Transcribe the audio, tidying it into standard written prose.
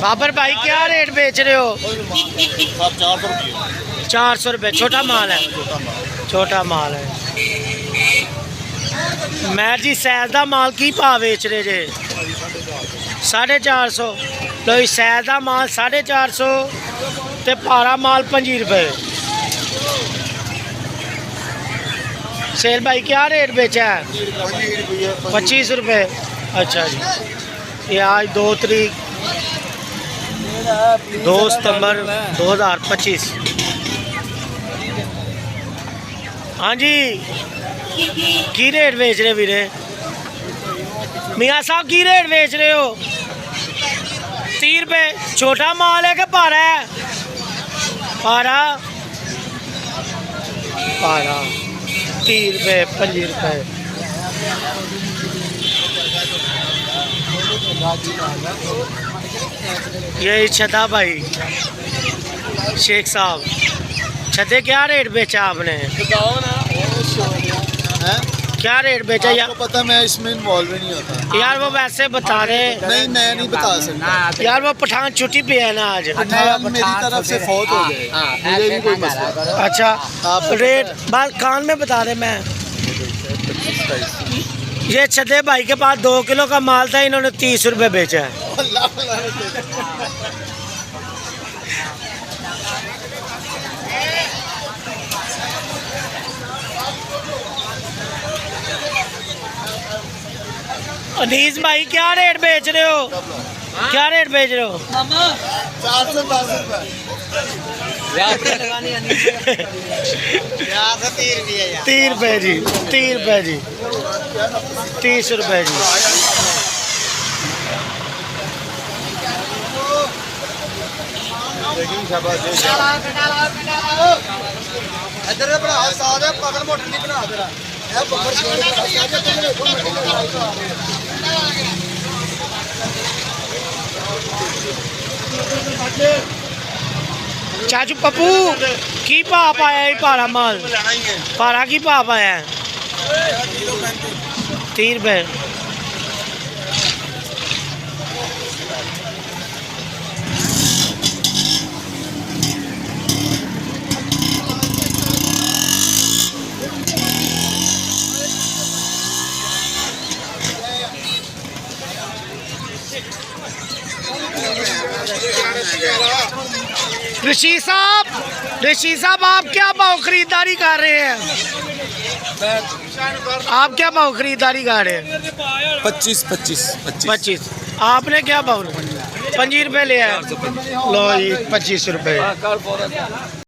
बाबर भाई क्या रेट बेच रहे हो? 400 रुपये। छोटा माल है, छोटा माल है। मैं जी सैल का माल की भाव बेच रहे जे? 450। लो सैल का माल 450 ते पारा माल 25 रुपये। सेल भाई क्या रेट बेचा है? 25 रुपये। अच्छा जी। ये आज 2 तारीख 2 सितंबर 2025। हाँ जी की रेट बेच रहे वीरे? मियाँ साहब की रेट बेच रहे हो? 30 रुपये। छोटा माल है कि पारा है? पारा 30 रुपये 25 रुपये। यही छदा भाई शेख साहब, छदे क्या रेट बेचा आपने? क्या रेट बेचा यार? पता मैं इसमें इन्वॉल्व नहीं होता यार। वो वैसे बता रहे। नहीं मैं नहीं बता सकता यार। वो पठान छुट्टी पे है ना आज। पठान मेरी तरफ से फौत हो गए, मुझे भी कोई मसला। अच्छा रेट बात कान में बता रहे। मैं ये छदे भाई के पास 2 किलो का माल था, इन्होंने 30 रुपये बेचा है। अनीस भाई क्या रेट बेच रहे हो? क्या रेट बेच रहे हो? 410 रुपये। 30 रुपये जी। 30 रुपये जी। 30 रुपये जी। चाचू पप्पू की भाव पाया है? पारा माल पारा की भाव पाया है? 30 रुपये। ऋषि साहब आप क्या भाव खरीदारी कर रहे हैं? आप क्या भाव खरीदारी कर रहे हैं? 25। आपने क्या भाव? 25 रुपये लिया है। लो जी 25 रुपये।